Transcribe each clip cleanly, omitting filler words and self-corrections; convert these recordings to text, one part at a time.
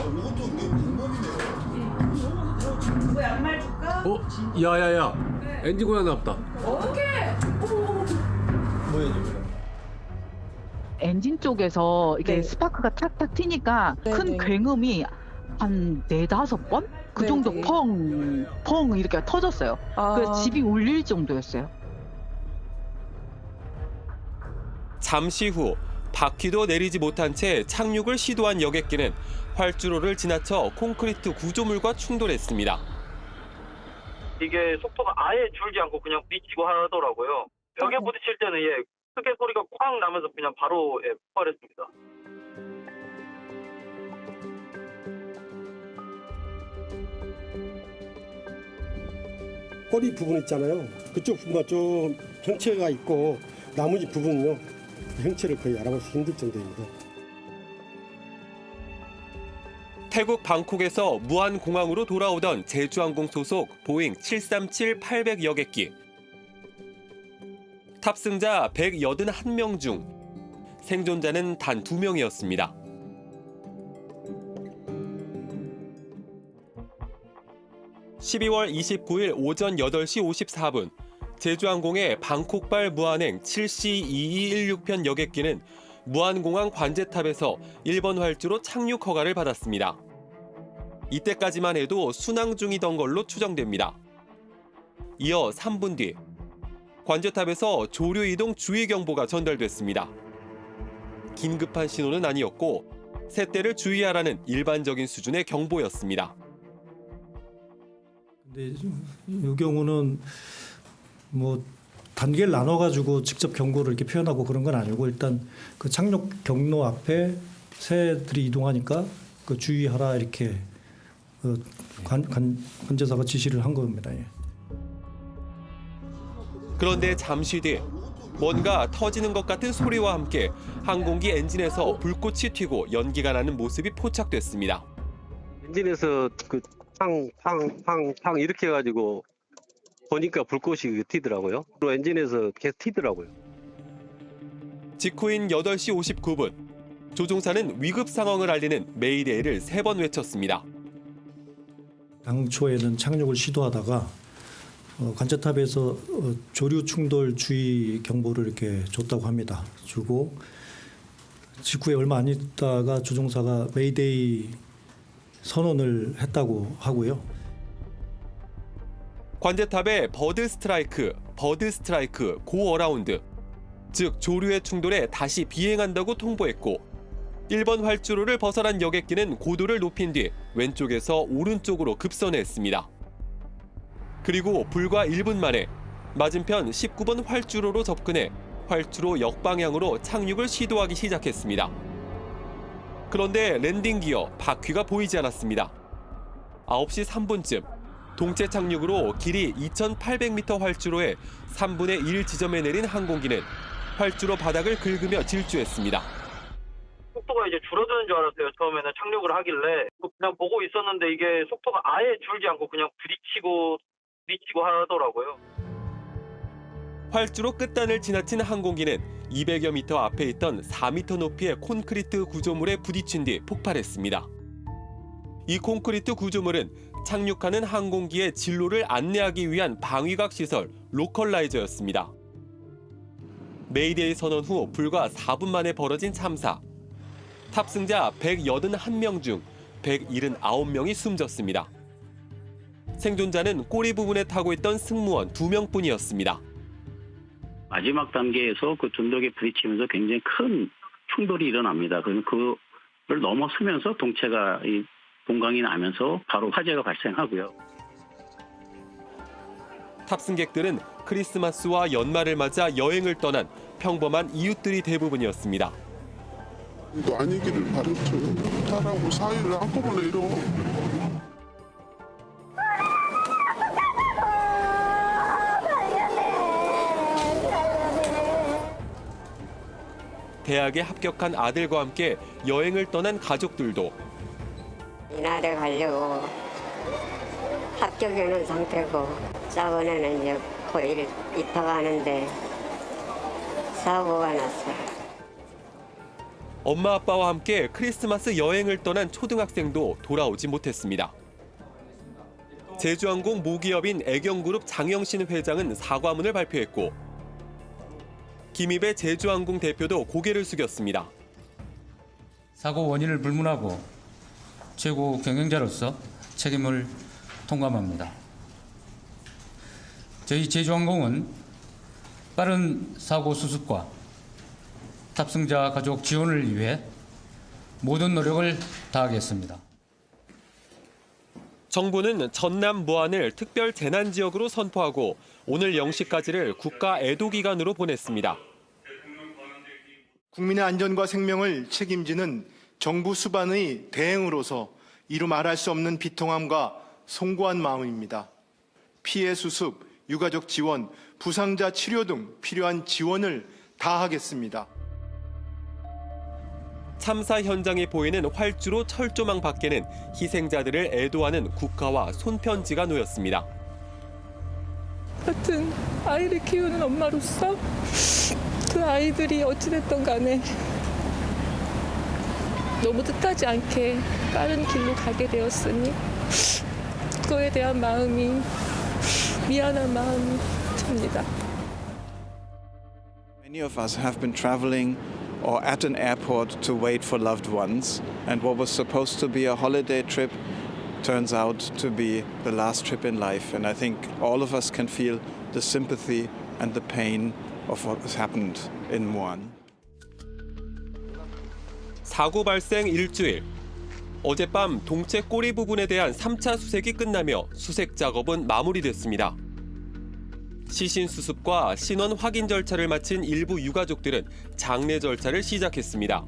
이것도 내 방법이네요. 뭐 양말 줄까? 야야야, 엔진 고장 났다. 오케이. 뭐야 이거? 엔진 쪽에서 이게 네. 스파크가 탁탁 튀니까 네, 큰 네. 굉음이 한 4-5번? 그 네, 정도 네. 펑 이렇게 터졌어요. 그래서 집이 울릴 정도였어요. 잠시 후 바퀴도 내리지 못한 채 착륙을 시도한 여객기는 활주로를 지나쳐 콘크리트 구조물과 충돌했습니다. 이게 속도가 아예 줄지 않고 그냥 부딪히고 하더라고요. 벽에 부딪힐 때는 크게 소리가 쾅 나면서 그냥 바로 폭발했습니다. 꼬리 부분 있잖아요. 그쪽 부분만 좀 형체가 있고 나머지 부분은요. 형체를 거의 알아보기 힘들 정도입니다. 태국 방콕에서 무안공항으로 돌아오던 제주항공 소속 보잉 737-800 여객기. 탑승자 181명 중 생존자는 단 2명이었습니다. (12월 29일) 오전 8시 54분 제주항공의 방콕발 무안행 7C2216편 여객기는 무안공항 관제탑에서 1번 활주로 착륙 허가를 받았습니다. 이때까지만 해도 순항 중이던 걸로 추정됩니다. 이어 3분 뒤 관제탑에서 조류 이동 주의 경보가 전달됐습니다. 긴급한 신호는 아니었고 새때를 주의하라는 일반적인 수준의 경보였습니다. 근데 이 경우는 뭐 단계를 나눠가지고 직접 경고를 이렇게 표현하고 그런 건 아니고 일단 그 착륙 경로 앞에 새들이 이동하니까 그 주의하라 이렇게 그 관제사가 지시를 한 겁니다. 예. 그런데 잠시 뒤 뭔가 터지는 것 같은 소리와 함께 항공기 엔진에서 불꽃이 튀고 연기가 나는 모습이 포착됐습니다. 엔진에서 그 팡팡팡팡 이렇게 해가지고 보니까 불꽃이 튀더라고요. 또 엔진에서 계속 튀더라고요. 직후인 8시 59분 조종사는 위급 상황을 알리는 메이데이를 3번 외쳤습니다. 당초에는 착륙을 시도하다가 관제탑에서 조류 충돌 주의 경보를 이렇게 줬다고 합니다. 주고 직후에 얼마 안 있다가 조종사가 메이데이 선언을 했다고 하고요. 관제탑에 버드 스트라이크, 고 어라운드, 즉 조류의 충돌에 다시 비행한다고 통보했고 1번 활주로를 벗어난 여객기는 고도를 높인 뒤 왼쪽에서 오른쪽으로 급선회했습니다. 그리고 불과 1분 만에 맞은편 19번 활주로로 접근해 활주로 역방향으로 착륙을 시도하기 시작했습니다. 그런데 랜딩 기어 바퀴가 보이지 않았습니다. 9시 3분쯤 동체 착륙으로 길이 2,800m 활주로의 3분의 1 지점에 내린 항공기는 활주로 바닥을 긁으며 질주했습니다. 속도가 이제 줄어드는 줄 알았어요. 처음에는 착륙을 하길래 그냥 보고 있었는데 이게 속도가 아예 줄지 않고 그냥 부딪히고 하더라고요. 활주로 끝단을 지나친 항공기는 200여 미터 앞에 있던 4미터 높이의 콘크리트 구조물에 부딪힌 뒤 폭발했습니다. 이 콘크리트 구조물은 착륙하는 항공기의 진로를 안내하기 위한 방위각 시설 로컬라이저였습니다. 메이데이 선언 후 불과 4분 만에 벌어진 참사. 탑승자 181명 중 179명이 숨졌습니다. 생존자는 꼬리 부분에 타고 있던 승무원 2명뿐이었습니다. 마지막 단계에서 그 전력에 부딪히면서 굉장히 큰 충돌이 일어납니다. 그걸 넘어서면서 동체가 동강이 나면서 바로 화재가 발생하고요. 탑승객들은 크리스마스와 연말을 맞아 여행을 떠난 평범한 이웃들이 대부분이었습니다. 또 아니기를 바랬죠. 딸하고 사이를 한꺼번에 잃어. 대학에 합격한 아들과 함께 여행을 떠난 가족들도 이날에 가려고 합격해놓은 상태고 저번에는 이제 고1 입학하는데 사고가 났어요. 엄마 아빠와 함께 크리스마스 여행을 떠난 초등학생도 돌아오지 못했습니다. 제주항공 모기업인 애경그룹 장영신 회장은 사과문을 발표했고 김입의 제주항공 대표도 고개를 숙였습니다. 사고 원인을 불문하고 최고 경영자로서 책임을 통감합니다. 저희 제주항공은 빠른 사고 수습과 탑승자 가족 지원을 위해 모든 노력을 다하겠습니다. 정부는 전남 무안을 특별 재난 지역으로 선포하고 오늘 0시까지를 국가 애도 기간으로 보냈습니다. 국민의 안전과 생명을 책임지는 정부 수반의 대행으로서 이루 말할 수 없는 비통함과 송구한 마음입니다. 피해 수습, 유가족 지원, 부상자 치료 등 필요한 지원을 다하겠습니다. 참사 현장에 보이는 활주로 철조망 밖에는 희생자들을 애도하는 국가와 손편지가 놓였습니다. 같은 아이를 키우는 엄마로서 그 아이들이 어찌됐든 간에 너무 뜻하지 않게 빠른 길로 가게 되었으니 그거에 대한 마음이 미안한 마음이 듭니다. Many of us have been traveling or at an airport to wait for loved ones, and what was supposed to be a holiday trip turns out to be the last trip in life. And I think all of us can feel the sympathy and the pain of what has happened in Muan. 사고 발생 일주일. 어젯밤 동체 꼬리 부분에 대한 3차 수색이 끝나며 수색 작업은 마무리됐습니다. 시신 수습과 신원 확인 절차를 마친 일부 유가족들은 장례 절차를 시작했습니다.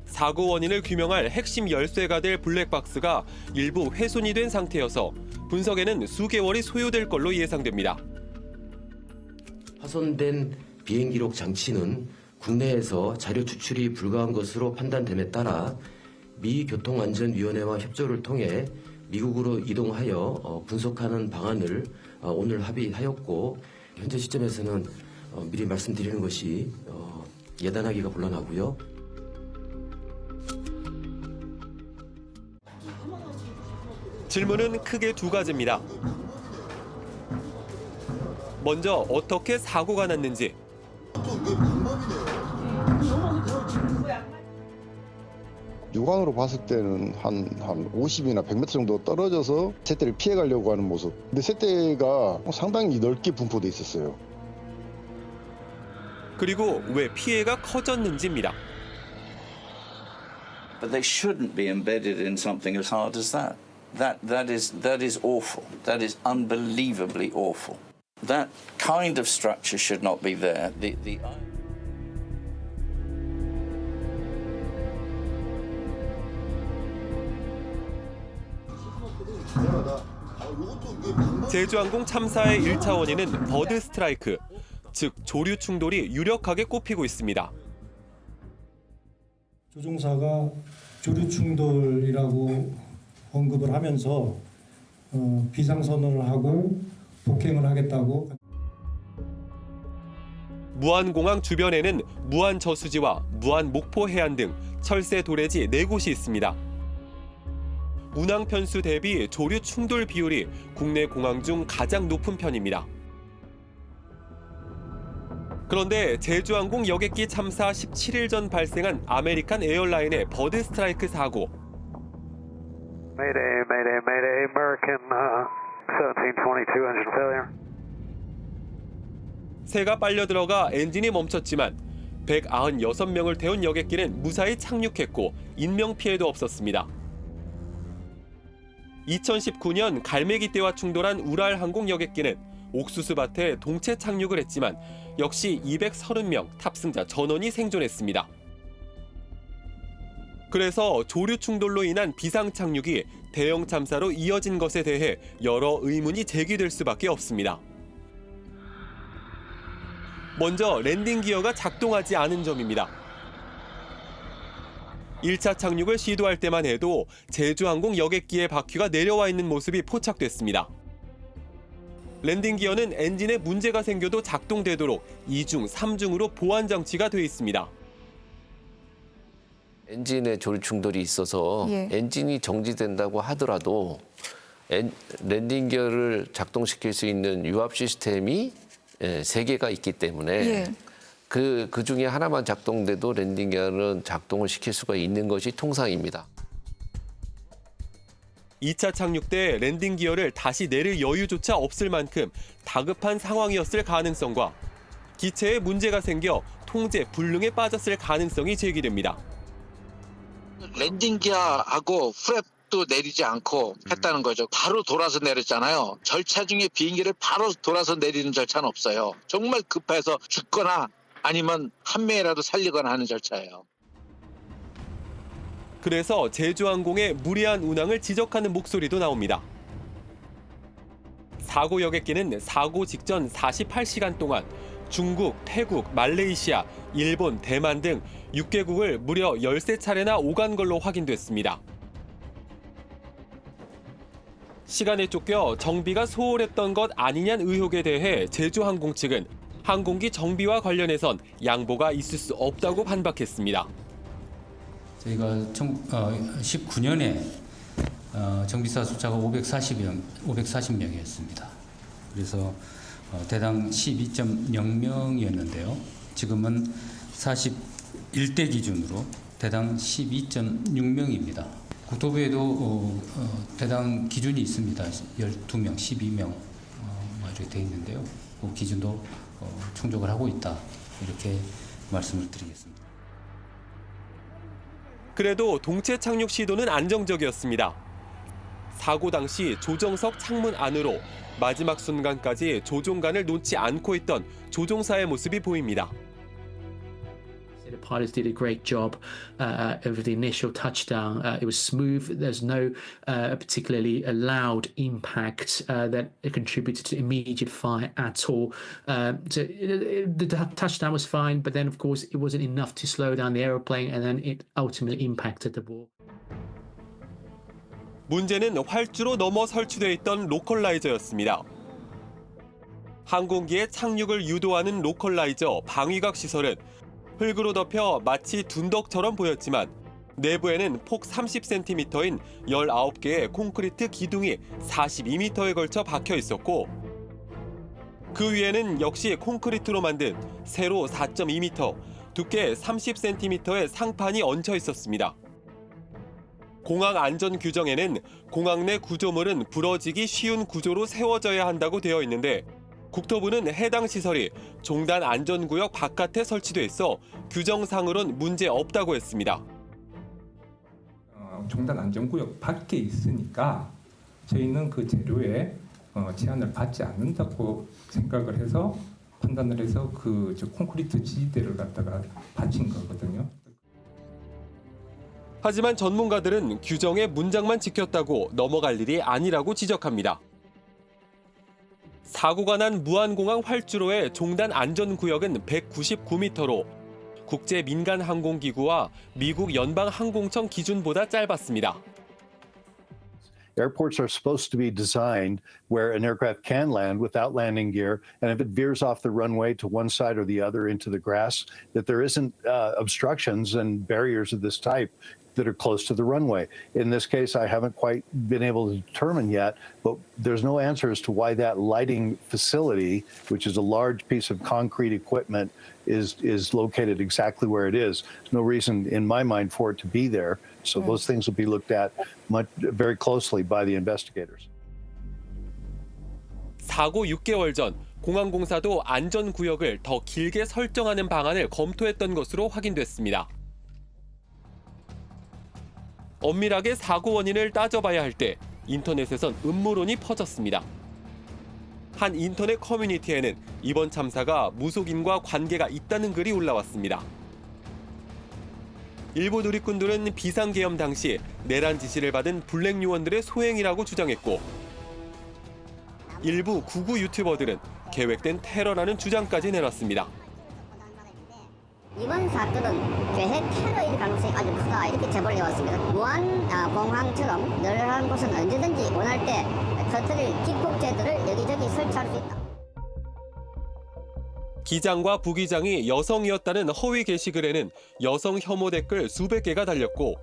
사고 원인을 규명할 핵심 열쇠가 될 블랙박스가 일부 훼손이 된 상태여서 분석에는 수개월이 소요될 걸로 예상됩니다. 파손된 비행기록 장치는 국내에서 자료 추출이 불가한 것으로 판단됨에 따라 미 교통안전위원회와 협조를 통해 미국으로 이동하여 분석하는 방안을 오늘 합의하였고, 현재 시점에서는 미리 말씀드리는 것이 예단하기가 곤란하고요. 질문은 크게 두 가지입니다. 먼저 어떻게 사고가 났는지, 육안으로 봤을 때는 한 50이나 100m 정도 떨어져서 새떼를 피해가려고 하는 모습. 근데 새떼가 상당히 넓게 분포돼 있었어요. 그리고 왜 피해가 커졌는지입니다. But they shouldn't be embedded in something as hard as that. That is awful. That is unbelievably awful. That kind of structure should not be there. 제주항공 참사의 1차 원인은 버드 스트라이크, 즉 조류 충돌이 유력하게 꼽히고 있습니다. 조종사가 조류 충돌이라고 언급을 하면서 비상선언을 하고 폭행을 하겠다고. 무안공항 주변에는 무안 저수지와 무안 목포 해안 등 철새 도래지 4곳이 있습니다. 운항 편수 대비 조류 충돌 비율이 국내 공항 중 가장 높은 편입니다. 그런데 제주항공 여객기 참사 17일 전 발생한 아메리칸 에어라인의 버드 스트라이크 사고. Mayday, Mayday, Mayday, American 1722 engine failure. 새가 빨려 들어가 엔진이 멈췄지만 196명을 태운 여객기는 무사히 착륙했고 인명 피해도 없었습니다. 2019년 갈매기떼와 충돌한 우랄항공 여객기는 옥수수밭에 동체 착륙을 했지만 역시 230명 탑승자 전원이 생존했습니다. 그래서 조류 충돌로 인한 비상 착륙이 대형 참사로 이어진 것에 대해 여러 의문이 제기될 수밖에 없습니다. 먼저 랜딩 기어가 작동하지 않은 점입니다. 1차 착륙을 시도할 때만 해도 제주항공 여객기의 바퀴가 내려와 있는 모습이 포착됐습니다. 랜딩 기어는 엔진에 문제가 생겨도 작동되도록 2중, 3중으로 보안 장치가 되어 있습니다. 엔진에 조류 충돌이 있어서 예. 엔진이 정지된다고 하더라도 랜딩 기어를 작동시킬 수 있는 유압 시스템이 3개가 있기 때문에 예. 그 중에 하나만 작동돼도 랜딩 기어는 작동을 시킬 수가 있는 것이 통상입니다. 2차 착륙 때 랜딩 기어를 다시 내릴 여유조차 없을 만큼 다급한 상황이었을 가능성과 기체에 문제가 생겨 통제 불능에 빠졌을 가능성이 제기됩니다. 랜딩 기어하고 프랩도 내리지 않고 했다는 거죠. 바로 돌아서 내렸잖아요. 절차 중에 비행기를 바로 돌아서 내리는 절차는 없어요. 정말 급해서 죽거나 아니면 한 명이라도 살리거나 하는 절차예요. 그래서 제주항공의 무리한 운항을 지적하는 목소리도 나옵니다. 사고 여객기는 사고 직전 48시간 동안 중국, 태국, 말레이시아, 일본, 대만 등 6개국을 무려 13차례나 오간 걸로 확인됐습니다. 시간에 쫓겨 정비가 소홀했던 것 아니냐는 의혹에 대해 제주항공 측은 항공기 정비와 관련해선 양보가 있을 수 없다고 반박했습니다. 저희가 19년에 정비사 숫자가 540명이었습니다. 그래서 대당 12.0명이었는데요. 지금은 41대 기준으로 대당 12.6명입니다. 국토부에도 대당 기준이 있습니다. 12명, 12명 이렇게 돼 있는데요. 그 기준도 충족을 하고 있다. 이렇게 말씀을 드리겠습니다. 그래도 동체 착륙 시도는 안정적이었습니다. 사고 당시 조정석 창문 안으로 마지막 순간까지 조종관을 놓지 않고 있던 조종사의 모습이 보입니다. The pilots did a great job of the initial touchdown. It was smooth. There's no particularly loud impact that contributed to immediate fire at all. So the touchdown was fine, but then of course it wasn't enough to slow down the airplane, and then it ultimately impacted the wall. 문제는 활주로 넘어 설치돼 있던 로컬라이저였습니다. 항공기의 착륙을 유도하는 로컬라이저 방위각 시설은 흙으로 덮여 마치 둔덕처럼 보였지만 내부에는 폭 30cm인 19개의 콘크리트 기둥이 42m에 걸쳐 박혀 있었고 그 위에는 역시 콘크리트로 만든 세로 4.2m, 두께 30cm의 상판이 얹혀 있었습니다. 공항 안전 규정에는 공항 내 구조물은 부러지기 쉬운 구조로 세워져야 한다고 되어 있는데 국토부는 해당 시설이 종단 안전구역 바깥에 설치돼 있어 규정상으론 문제 없다고 했습니다. 종단 안전구역 밖에 있으니까 저희는 그 재료에 제한을 받지 않는다고 생각을 해서 판단을 해서 그 콘크리트 지지대를 갖다가 받친 거거든요. 하지만 전문가들은 규정의 문장만 지켰다고 넘어갈 일이 아니라고 지적합니다. 사고가 난 무안공항 활주로의 종단 안전구역은 199m로 국제민간항공기구와 미국 연방항공청 기준보다 짧았습니다. Airports are supposed to be designed where an aircraft can land without landing gear, and if it veers off the runway to one side or the other into the grass, that there isn't obstructions and barriers of this type that are close to the runway. In this case, I haven't quite been able to determine yet, but there's no answer as to why that lighting facility, which is a large piece of concrete equipment, is located exactly where it is. There's no reason in my mind for it to be there. So those things will be looked at very closely by the investigators. 사고 6개월 전 공항공사도 안전구역을 더 길게 설정하는 방안을 검토했던 것으로 확인됐습니다. 엄밀하게 사고 원인을 따져봐야 할 때 인터넷에선 음모론이 퍼졌습니다. 한 인터넷 커뮤니티에는 이번 참사가 무속인과 관계가 있다는 글이 올라왔습니다. 일부 누리꾼들은 비상계엄 당시 내란 지시를 받은 블랙 요원들의 소행이라고 주장했고 일부 구구 유튜버들은 계획된 테러라는 주장까지 내놨습니다. 이번 사건은 계획 테러일 가능성이 아주 크다 이렇게 제보를 해왔습니다. 무안공항처럼 널널한 곳은 언제든지 원할 때 터뜨릴 기폭제들을 여기저기 설치할 수 있다. 기장과 부기장이 여성이었다는 허위 게시글에는 여성 혐오 댓글 수백 개가 달렸고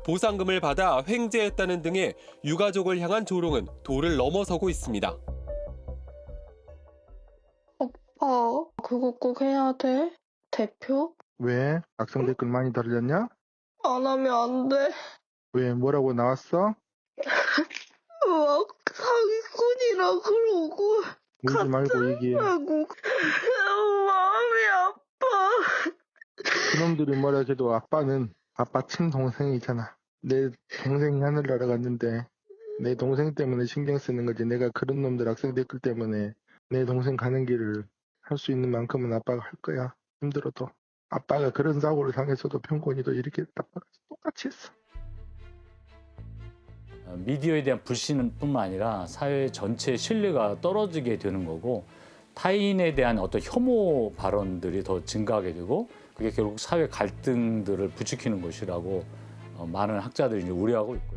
보상금을 받아 횡재했다는 등의 유가족을 향한 조롱은 도를 넘어서고 있습니다. 오빠, 그거 꼭 해야 돼? 대표? 왜? 악성 댓글 많이 달렸냐? 안 하면 안 돼. 왜? 뭐라고 나왔어? 막 사기꾼이라 그러고 울지 말고 얘기해. 하고 마음이 아파. 그놈들이 뭐라 해도 아빠는 아빠 친동생이잖아. 내 동생이 하늘나라 갔는데 내 동생 때문에 신경 쓰는 거지. 내가 그런 놈들 악성 댓글 때문에 내 동생 가는 길을 할 수 있는 만큼은 아빠가 할 거야. 힘들어도. 아빠가 그런 사고를 당했어도 병곤이도 이렇게 아빠가 똑같이 했어. 미디어에 대한 불신뿐만 아니라 사회 전체의 신뢰가 떨어지게 되는 거고 타인에 대한 어떤 혐오 발언들이 더 증가하게 되고 그게 결국 사회 갈등들을 부추기는 것이라고 많은 학자들이 이제 우려하고 있고.